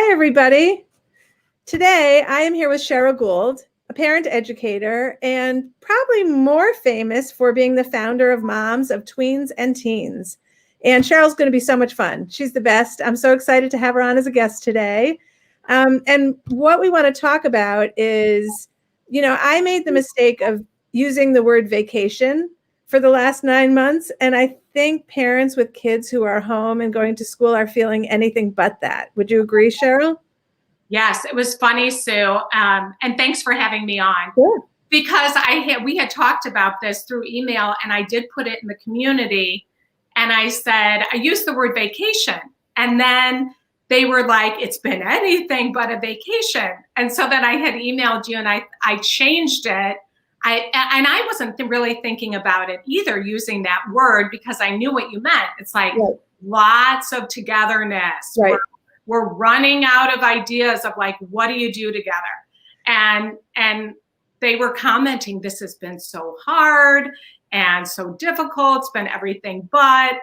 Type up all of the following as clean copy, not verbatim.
Hi, everybody. Today, I am here with Sheryl Gould, a parent educator, and probably more famous for being the founder of Moms of Tweens and Teens. And Cheryl's going to be so much fun. She's the best. I'm so excited to have her on as a guest today. And what we want to talk about is, I made the mistake of using the word vacation for the last 9 months. And I think parents with kids who are home and going to school are feeling anything but that. Would you agree, Sheryl? Yes, it was funny, Sue. And thanks for having me on. Sure. Because we had talked about this through email, and I did put it in the community. And I said, I used the word vacation. And then they were like, it's been anything but a vacation. And so then I had emailed you, and I changed it. I wasn't really thinking about it either, using that word, because I knew what you meant. It's like lots of togetherness. Right. We're running out of ideas of like, what do you do together? And they were commenting, this has been so hard and so difficult. It's been everything but.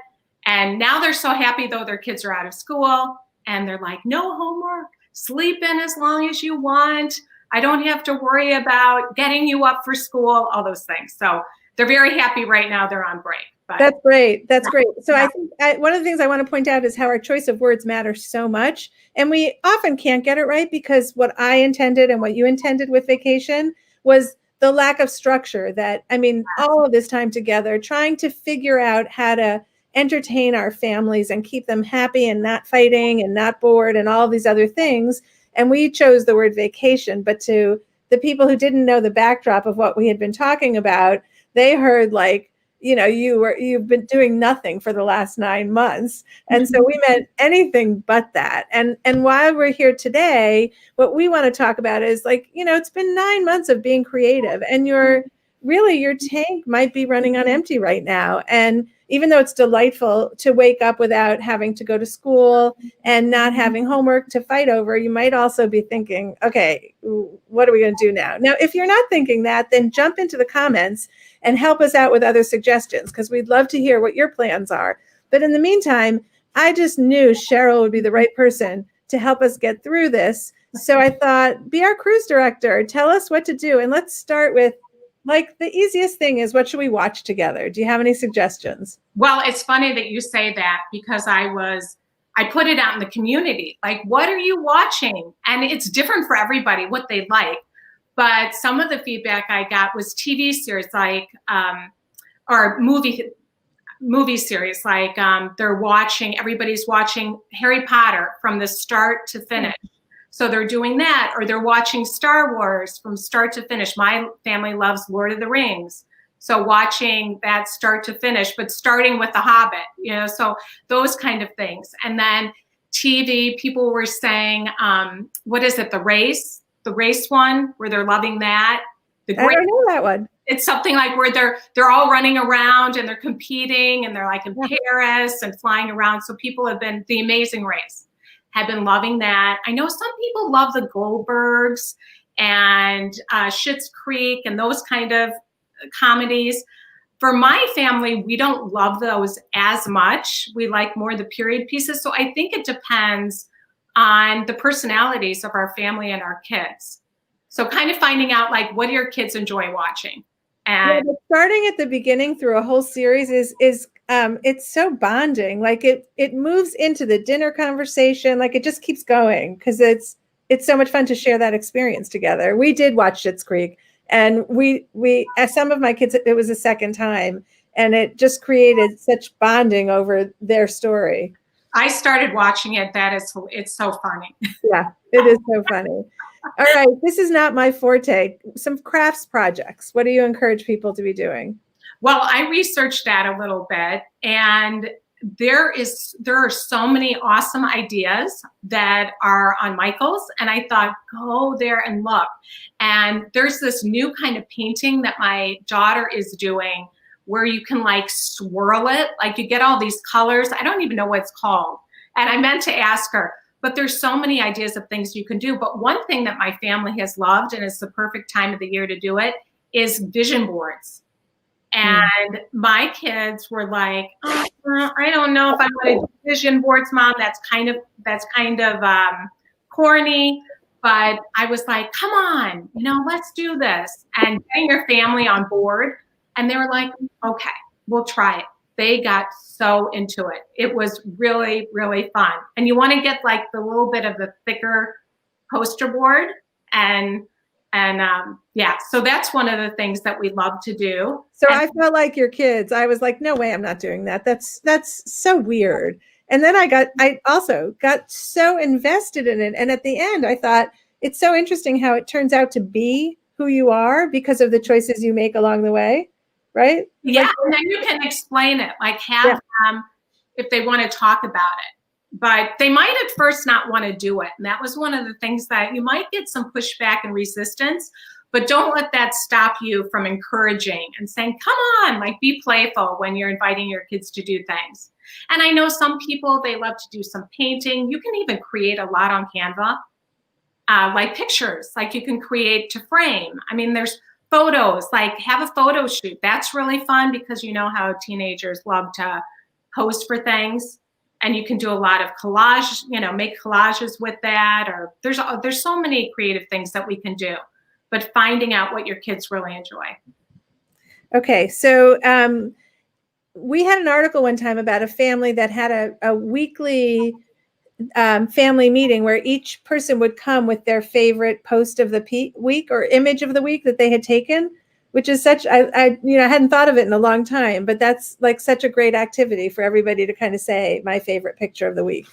And now they're so happy, though, their kids are out of school, and they're like, no homework, sleep in as long as you want. I don't have to worry about getting you up for school, all those things. So they're very happy right now. They're on break. But that's great. That's great. So I think one of the things I want to point out is how our choice of words matters so much. And we often can't get it right, because what I intended and what you intended with vacation was the lack of structure all of this time together, trying to figure out how to entertain our families and keep them happy and not fighting and not bored and all of these other things. And we chose the word vacation, but to the people who didn't know the backdrop of what we had been talking about, they heard like, you've been doing nothing for the last 9 months. And so we meant anything but that. And while we're here today, what we want to talk about is like, it's been 9 months of being creative, and your tank might be running on empty right now. And even though it's delightful to wake up without having to go to school and not having homework to fight over, you might also be thinking, okay, what are we going to do now? Now, if you're not thinking that, then jump into the comments and help us out with other suggestions, because we'd love to hear what your plans are. But in the meantime, I just knew Sheryl would be the right person to help us get through this. So I thought, be our cruise director, tell us what to do. And let's start with, like, the easiest thing is, what should we watch together? Do you have any suggestions? Well, it's funny that you say that, because I put it out in the community. Like, what are you watching? And it's different for everybody, what they like. But some of the feedback I got was TV series, like, or movie series, like everybody's watching Harry Potter from the start to finish. So they're doing that, or they're watching Star Wars from start to finish. My family loves Lord of the Rings. So watching that start to finish, but starting with The Hobbit, so those kind of things. And then TV, people were saying, what is it? The race one, where they're loving that. I don't know that one. It's something like where they're all running around and they're competing, and they're like in Paris and flying around. So people have been, The Amazing Race, have been loving that. I know some people love the Goldbergs and Schitt's Creek and those kind of comedies. For my family, we don't love those as much. We like more the period pieces. So I think it depends on the personalities of our family and our kids. So kind of finding out, like, what do your kids enjoy watching? And starting at the beginning through a whole series is it's so bonding. Like it moves into the dinner conversation. Like it just keeps going, because it's so much fun to share that experience together. We did watch Schitt's Creek, and we as some of my kids, it was a second time, and it just created such bonding over their story. I started watching it. It's so funny. Yeah, it is so funny. All right, this is not my forte. Some crafts projects. What do you encourage people to be doing? Well, I researched that a little bit, and there are so many awesome ideas that are on Michael's, and I thought, go there and look. And there's this new kind of painting that my daughter is doing, where you can like swirl it, like you get all these colors. I don't even know what it's called. And I meant to ask her, but there's so many ideas of things you can do. But one thing that my family has loved, and it's the perfect time of the year to do it, is vision boards. And my kids were like, oh, I don't know if I want to do vision boards, Mom. That's kind of corny, but I was like, come on, let's do this. And getting your family on board. And they were like, okay, we'll try it. They got so into it. It was really, really fun. And you want to get like the little bit of the thicker poster board. And yeah, so that's one of the things that we love to do. So I felt like your kids. I was like, no way, I'm not doing that. That's so weird. And then I also got so invested in it. And at the end, I thought it's so interesting how it turns out to be who you are because of the choices you make along the way, right? Yeah, like, and then you can explain it, like have them if they want to talk about it. But they might at first not want to do it. And that was one of the things that you might get some pushback and resistance, but don't let that stop you from encouraging and saying, come on, like be playful when you're inviting your kids to do things. And I know some people, they love to do some painting. You can even create a lot on Canva, like pictures, like you can create to frame. I mean, there's photos, like have a photo shoot. That's really fun because you know how teenagers love to pose for things. And you can do a lot of collage, make collages with that. Or there's so many creative things that we can do, but finding out what your kids really enjoy. Okay, so we had an article one time about a family that had a weekly family meeting where each person would come with their favorite post of the week or image of the week that they had taken, which is such, I hadn't thought of it in a long time, but that's like such a great activity for everybody to kind of say my favorite picture of the week.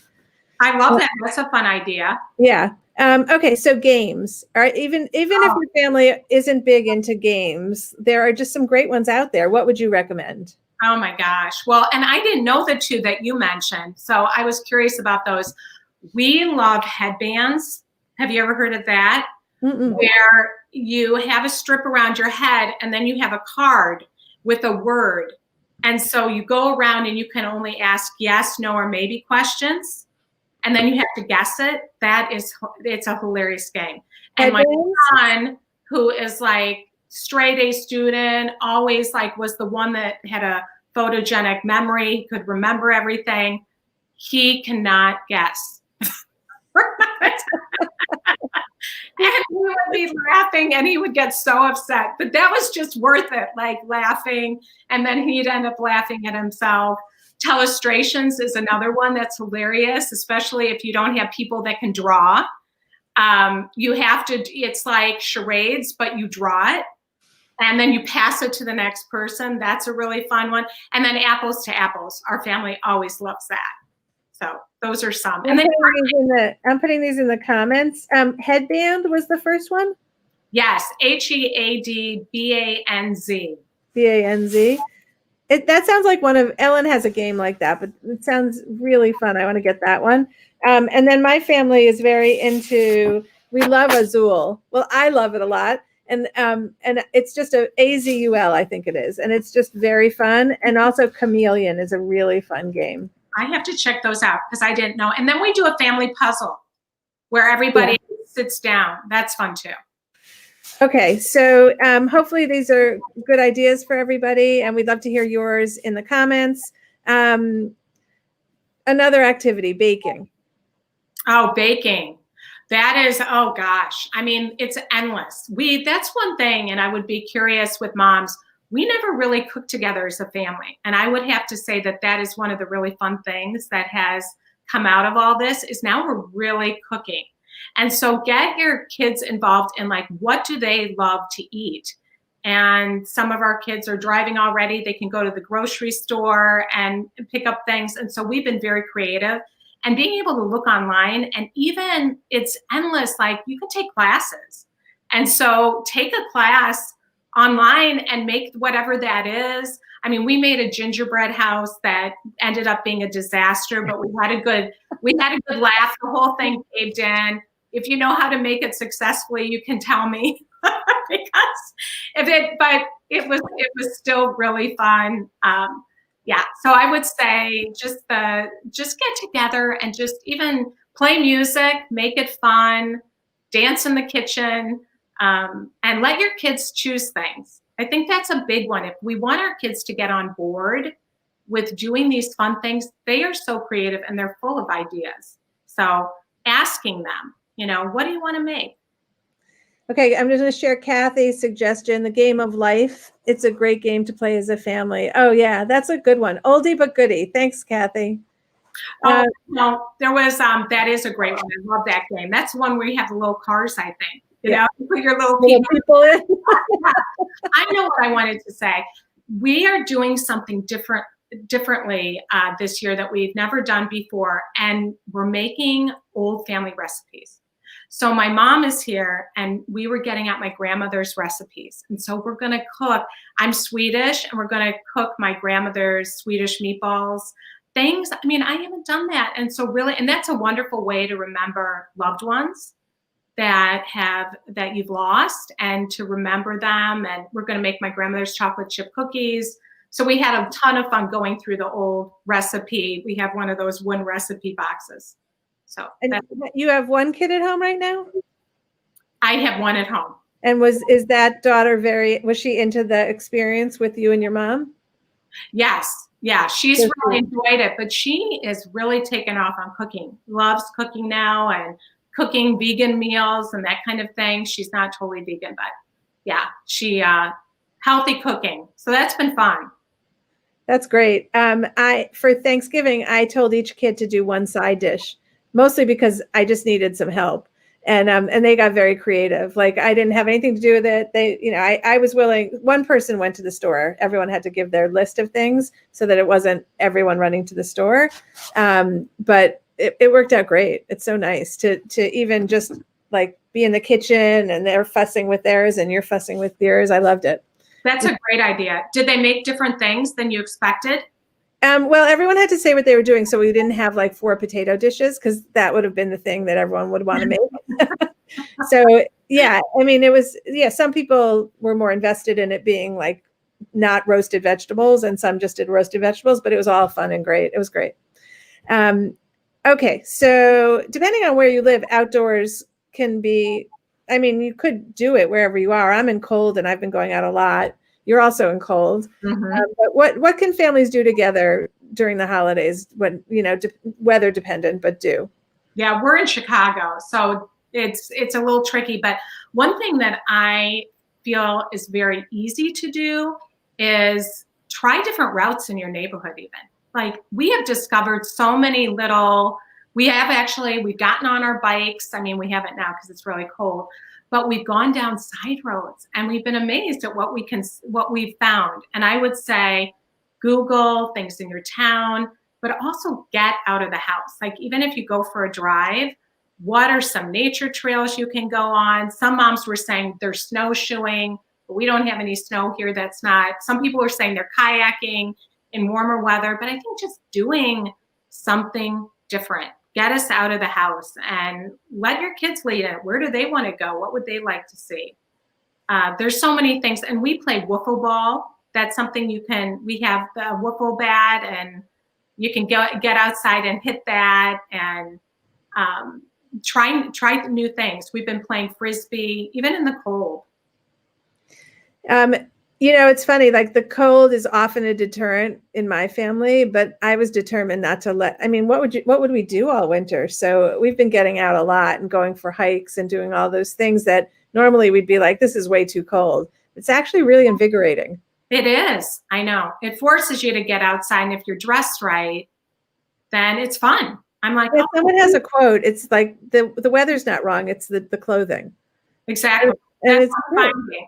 I love that. That's a fun idea. Yeah. Okay. So games, all right. Even if your family isn't big into games, there are just some great ones out there. What would you recommend? Oh my gosh. Well, and I didn't know the two that you mentioned. So I was curious about those. We love headbands. Have you ever heard of that? Mm-mm. Where you have a strip around your head and then you have a card with a word. And so you go around and you can only ask yes, no, or maybe questions. And then you have to guess it. It's a hilarious game. And my son, who is like straight A student, always like was the one that had a photogenic memory, he could remember everything. He cannot guess. And he would be laughing and he would get so upset, but that was just worth it, like laughing. And then he'd end up laughing at himself. Telestrations is another one that's hilarious, especially if you don't have people that can draw. You have to, it's like charades, but you draw it and then you pass it to the next person. That's a really fun one. And then apples to apples. Our family always loves that. So those are some. And then I'm putting these in the comments. Headband was the first one? Yes, HEADBANZ. BANZ. That sounds like one of Ellen has a game like that, but it sounds really fun. I want to get that one. And then my family is very into, we love Azul. Well, I love it a lot. And it's just AZUL, I think it is. And it's just very fun. And also Chameleon is a really fun game. I have to check those out because I didn't know. And then we do a family puzzle where everybody sits down. That's fun too. Okay, so hopefully these are good ideas for everybody, and we'd love to hear yours in the comments. Another activity, baking. Oh, baking. That is, oh gosh. I mean, it's endless. That's one thing, and I would be curious with moms. We never really cooked together as a family. And I would have to say that is one of the really fun things that has come out of all this is now we're really cooking. And so get your kids involved in like, what do they love to eat? And some of our kids are driving already. They can go to the grocery store and pick up things. And so we've been very creative and being able to look online, and even it's endless. Like you can take classes. And so take a class online and make whatever that is. I mean, we made a gingerbread house that ended up being a disaster, but we had a good laugh. The whole thing caved in. If you know how to make it successfully, you can tell me but it was still really fun. Yeah. So I would say just get together and just even play music, make it fun, dance in the kitchen, and let your kids choose things. I think that's a big one. If we want our kids to get on board with doing these fun things, they are so creative and they're full of ideas. So asking them, What do you want to make? Okay, I'm just going to share Kathy's suggestion, the game of life. It's a great game to play as a family. Oh, yeah, that's a good one. Oldie but goodie. Thanks, Kathy. Oh, no, there was, that is a great one. I love that game. That's one where you have the little cars, I think. You put your little people in. I know what I wanted to say. We are doing something differently this year that we've never done before, and we're making old family recipes. So my mom is here, and we were getting out my grandmother's recipes. And so we're going to cook. I'm Swedish, and we're going to cook my grandmother's Swedish meatballs. Things, I mean, I haven't done that. And so really, and that's a wonderful way to remember loved ones that you've lost, and to remember them. And we're going to make my grandmother's chocolate chip cookies. So we had a ton of fun going through the old recipe. We have one of those one recipe boxes. So and you have one kid at home right now? I have one at home. And is that daughter was she into the experience with you and your mom? Yes. Yeah, she's really enjoyed it, but she is really taken off on cooking. Loves cooking now, and cooking vegan meals and that kind of thing. She's not totally vegan, but yeah, she healthy cooking. So that's been fun. That's great. For Thanksgiving, I told each kid to do one side dish, mostly because I just needed some help. And they got very creative. Like, I didn't have anything to do with it. I was willing. One person went to the store. Everyone had to give their list of things so that it wasn't everyone running to the store. But it worked out great. It's so nice to even just like be in the kitchen, and they're fussing with theirs and you're fussing with yours. I loved it. That's a great idea. Did they make different things than you expected? Well, everyone had to say what they were doing, so we didn't have like 4 potato dishes, because that would have been the thing that everyone would want to make. So yeah, I mean, some people were more invested in it being like not roasted vegetables, and some just did roasted vegetables, but it was all fun and great. It was great. Okay, so depending on where you live, outdoors can be, I mean, you could do it wherever you are. I'm in cold, and I've been going out a lot. You're also in cold. Mm-hmm. But what can families do together during the holidays when, weather dependent, but do? Yeah, we're in Chicago, so it's a little tricky. But one thing that I feel is very easy to do is try different routes in your neighborhood even. Like, we have discovered so many we've gotten on our bikes. I mean, we haven't now because it's really cold, but we've gone down side roads, and we've been amazed at what we've found. And I would say Google things in your town, but also get out of the house. Like, even if you go for a drive, what are some nature trails you can go on? Some moms were saying they're snowshoeing, but we don't have any snow here. Some people were saying they're kayaking in warmer weather, but I think just doing something different. Get us out of the house and let your kids lead it. Where do they want to go? What would they like to see? There's so many things. And we play wiffle ball. That's something we have the wiffle bat, and you can get outside and hit that, and try new things. We've been playing Frisbee, even in the cold. It's funny, like the cold is often a deterrent in my family, but I was determined not to what would we do all winter? So we've been getting out a lot and going for hikes and doing all those things that normally we'd be like, this is way too cold. It's actually really invigorating. It is. I know. It forces you to get outside. And if you're dressed right, then it's fun. I'm like, someone has a quote. It's like the weather's not wrong. It's the clothing. Exactly. And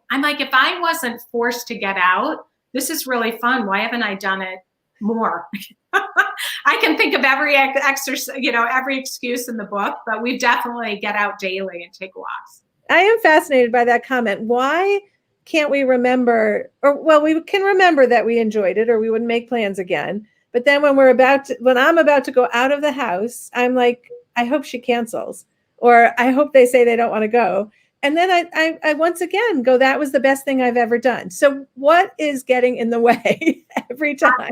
I'm like, if I wasn't forced to get out, this is really fun. Why haven't I done it more? I can think of every exercise, every excuse in the book, but we definitely get out daily and take walks. I am fascinated by that comment. Why can't we remember, we can remember that we enjoyed it, or we wouldn't make plans again. But then when I'm about to go out of the house, I'm like, I hope she cancels, or I hope they say they don't want to go. And then I once again go, that was the best thing I've ever done. So what is getting in the way every time?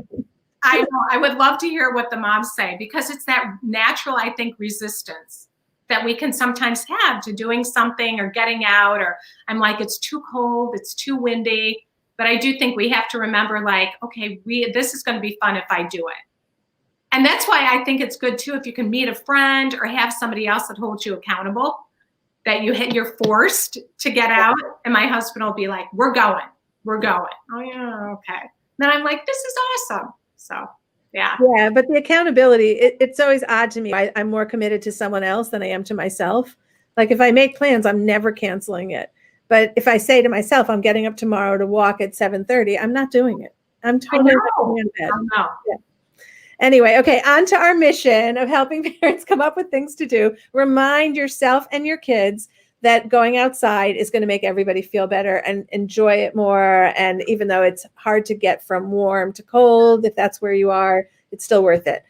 I know. I would love to hear what the moms say, because it's that natural, I think, resistance that we can sometimes have to doing something or getting out, or I'm like, it's too cold, it's too windy. But I do think we have to remember, like, okay, this is going to be fun if I do it. And that's why I think it's good too if you can meet a friend or have somebody else that holds you accountable, that you're forced to get out. And my husband will be like, we're going. Oh yeah, okay. Then I'm like, this is awesome. So yeah. Yeah, but the accountability, it's always odd to me. I'm more committed to someone else than I am to myself. Like if I make plans, I'm never canceling it. But if I say to myself, I'm getting up tomorrow to walk at 7:30, I'm not doing it. I'm totally not going to bed. Yeah. Anyway, okay, on to our mission of helping parents come up with things to do. Remind yourself and your kids that going outside is going to make everybody feel better and enjoy it more. And even though it's hard to get from warm to cold, if that's where you are, it's still worth it.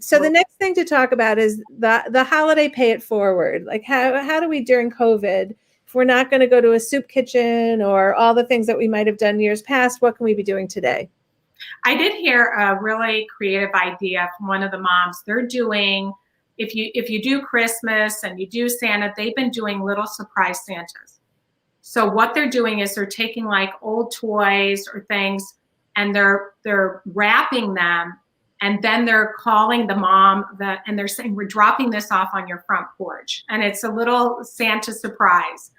So the next thing to talk about is the holiday pay it forward. Like how do we during COVID, if we're not going to go to a soup kitchen or all the things that we might have done years past, what can we be doing today? I did hear a really creative idea from one of the moms. They're doing, if you do Christmas and you do Santa, they've been doing little surprise Santas. So what they're doing is they're taking like old toys or things and they're wrapping them, and then they're calling the mom and they're saying, we're dropping this off on your front porch. And it's a little Santa surprise.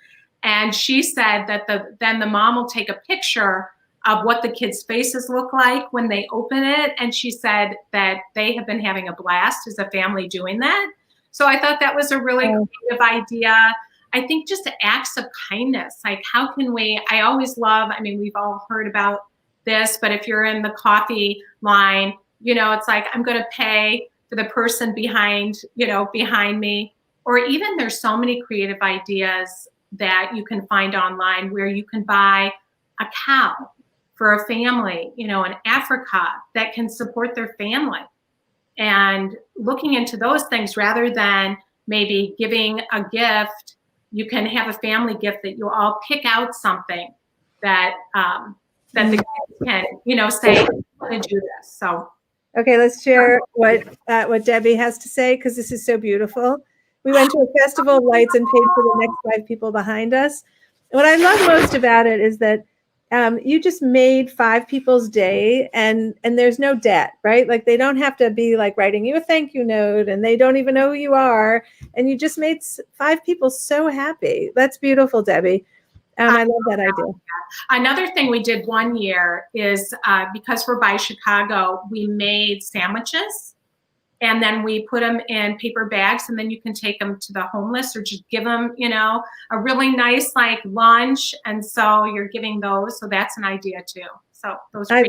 And she said that then the mom will take a picture of what the kids' faces look like when they open it. And she said that they have been having a blast as a family doing that. So I thought that was a really creative idea. I think just acts of kindness, like how can we, I always love, I mean, we've all heard about this, but if you're in the coffee line, it's like, I'm going to pay for the person behind me. Or even there's so many creative ideas that you can find online where you can buy a cow for a family, in Africa that can support their family. And looking into those things rather than maybe giving a gift, you can have a family gift that you all pick out something that that the kids can, say, I'm going to do this. So. Okay, let's share what Debbie has to say, because this is so beautiful. We went to a festival of lights and paid for the next 5 people behind us. And what I love most about it is that you just made 5 people's day, and there's no debt, right? Like they don't have to be like writing you a thank you note, and they don't even know who you are. And you just made 5 people so happy. That's beautiful, Debbie. I love that idea. Another thing we did one year is because we're by Chicago, we made sandwiches and then we put them in paper bags, and then you can take them to the homeless or just give them, a really nice like lunch. And so you're giving those. So that's an idea too. So those. I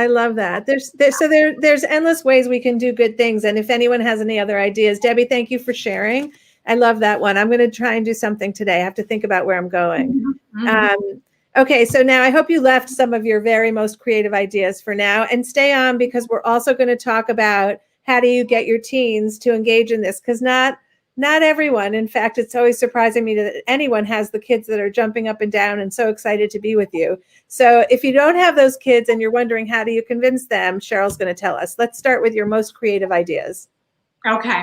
love that. There's endless ways we can do good things. And if anyone has any other ideas, Debbie, thank you for sharing. I love that one. I'm going to try and do something today. I have to think about where I'm going. Mm-hmm. Okay, so now I hope you left some of your very most creative ideas for now, and stay on, because we're also going to talk about how do you get your teens to engage in this, because not everyone, in fact, it's always surprising me that anyone has the kids that are jumping up and down and so excited to be with you. So if you don't have those kids and you're wondering how do you convince them, Sheryl's going to tell us. Let's start with your most creative ideas. Okay.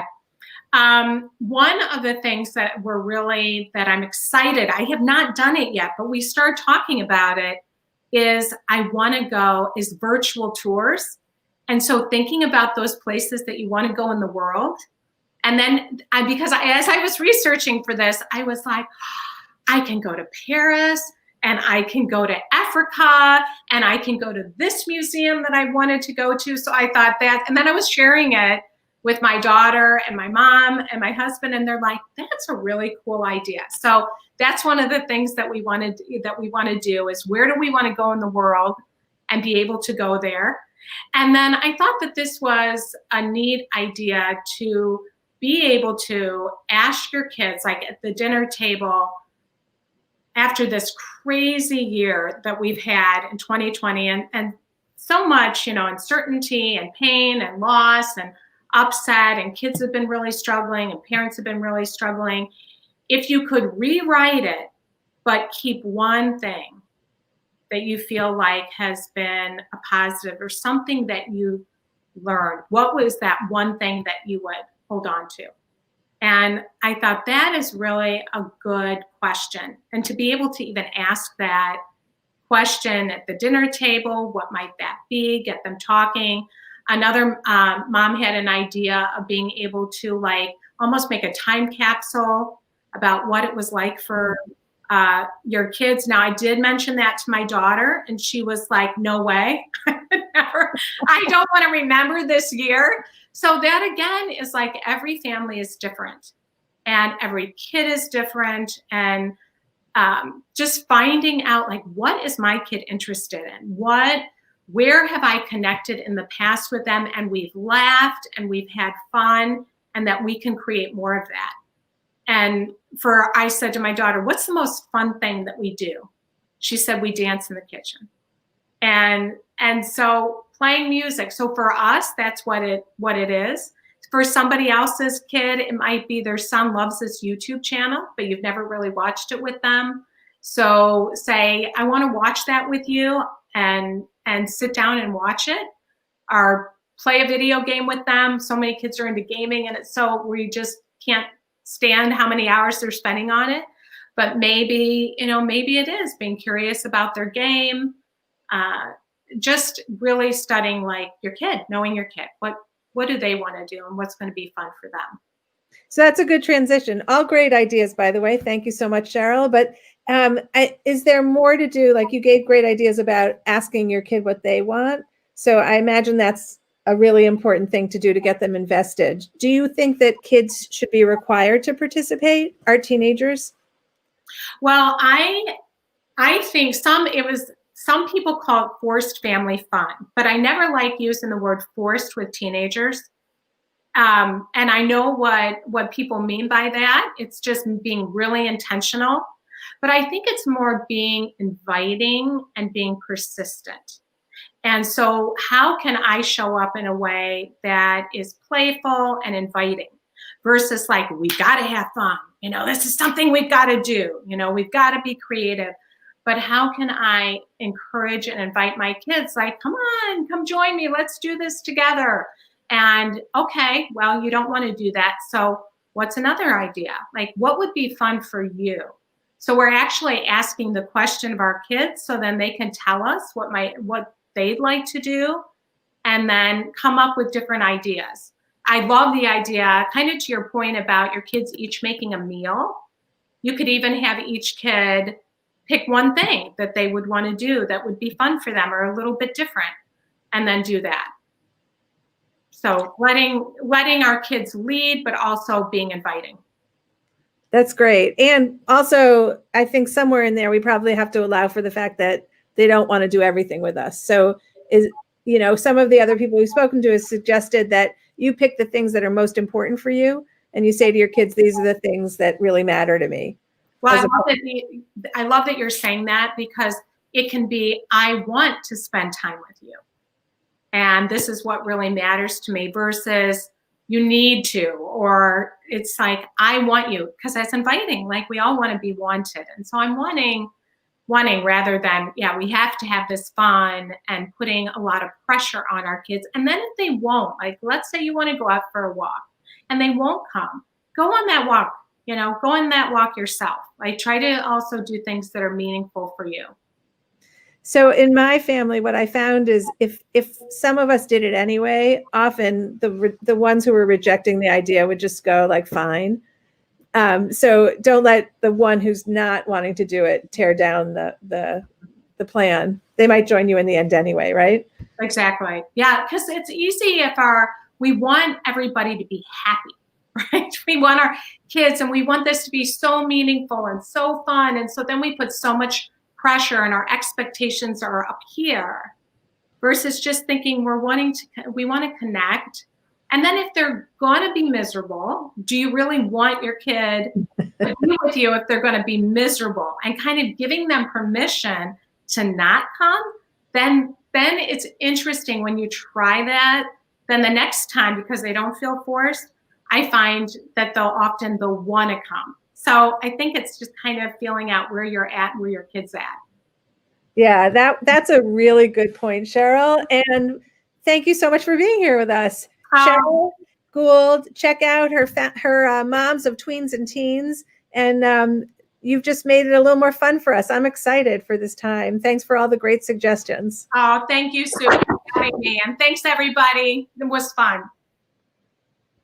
One of the things that I'm excited, I have not done it yet, but we start talking about it, is virtual tours. And so thinking about those places that you want to go in the world. And then as I was researching for this, I was like, I can go to Paris and I can go to Africa and I can go to this museum that I wanted to go to. So I thought that, and then I was sharing it with my daughter and my mom and my husband, and they're like, that's a really cool idea. So that's one of the things that we want to do is, where do we want to go in the world and be able to go there? And then I thought that this was a neat idea to be able to ask your kids, like at the dinner table, after this crazy year that we've had in 2020 and so much, uncertainty and pain and loss and upset, and kids have been really struggling and parents have been really struggling. If you could rewrite it, but keep one thing that you feel like has been a positive or something that you learned, what was that one thing that you would hold on to? And I thought that is really a good question. And to be able to even ask that question at the dinner table, what might that be? Get them talking. Another mom had an idea of being able to like almost make a time capsule about what it was like for your kids. Now, I did mention that to my daughter, and she was like, no way. I don't want to remember this year. So that again is like every family is different and every kid is different. And just finding out like, what is my kid interested in? Where have I connected in the past with them, and we've laughed and we've had fun, and that we can create more of that. And I said to my daughter, what's the most fun thing that we do? She said, we dance in the kitchen. And so playing music. So for us, that's what it is. For somebody else's kid, it might be their son loves this YouTube channel, but you've never really watched it with them. So say, I want to watch that with you, and sit down and watch it, or play a video game with them. So many kids are into gaming, and it's so we just can't stand how many hours they're spending on it. But maybe it is being curious about their game, just really studying like your kid, knowing your kid. What do they want to do, and what's going to be fun for them? So that's a good transition. All great ideas, by the way. Thank you so much, Sheryl. But is there more to do? Like, you gave great ideas about asking your kid what they want. So I imagine that's a really important thing to do to get them invested. Do you think that kids should be required to participate, our teenagers? Well, I think some people call it forced family fun, but I never like using the word forced with teenagers. And I know what people mean by that. It's just being really intentional. But I think it's more being inviting and being persistent. And so how can I show up in a way that is playful and inviting versus like, we've got to have fun. This is something we've got to do. We've got to be creative. But how can I encourage and invite my kids? Like, come on, come join me. Let's do this together. And okay, well, you don't want to do that. So what's another idea? Like, what would be fun for you? So we're actually asking the question of our kids, so then they can tell us what they'd like to do, and then come up with different ideas. I love the idea, kind of to your point about your kids each making a meal. You could even have each kid pick one thing that they would want to do that would be fun for them or a little bit different, and then do that. So letting our kids lead, but also being inviting. That's great. And also, I think somewhere in there, we probably have to allow for the fact that they don't want to do everything with us. So some of the other people we've spoken to have suggested that you pick the things that are most important for you, and you say to your kids, these are the things that really matter to me. Well, I love that you're saying that, because it can be, I want to spend time with you, and this is what really matters to me, versus you need to, or it's like, I want you, because that's inviting. Like, we all want to be wanted. And so I'm wanting rather than, we have to have this fun and putting a lot of pressure on our kids. And then if they won't, like, let's say you want to go out for a walk and they won't come, go on that walk, go on that walk yourself. Like, try to also do things that are meaningful for you. So in my family, what I found is if some of us did it anyway, often the ones who were rejecting the idea would just go like, fine. So don't let the one who's not wanting to do it tear down the plan. They might join you in the end anyway, right? Exactly. Yeah, because it's easy if we want everybody to be happy, right? We want our kids, and we want this to be so meaningful and so fun. And so then we put so much pressure, and our expectations are up here, versus just thinking we want to connect. And then if they're going to be miserable, do you really want your kid to be with you if they're going to be miserable? And kind of giving them permission to not come, then it's interesting when you try that. Then the next time, because they don't feel forced, I find that they'll want to come. So I think it's just kind of feeling out where you're at, where your kid's at. Yeah, that's a really good point, Sheryl. And thank you so much for being here with us. Sheryl Gould, check out her Moms of Tweens and Teens. And you've just made it a little more fun for us. I'm excited for this time. Thanks for all the great suggestions. Oh, thank you, Sue. having me. And thanks, everybody. It was fun.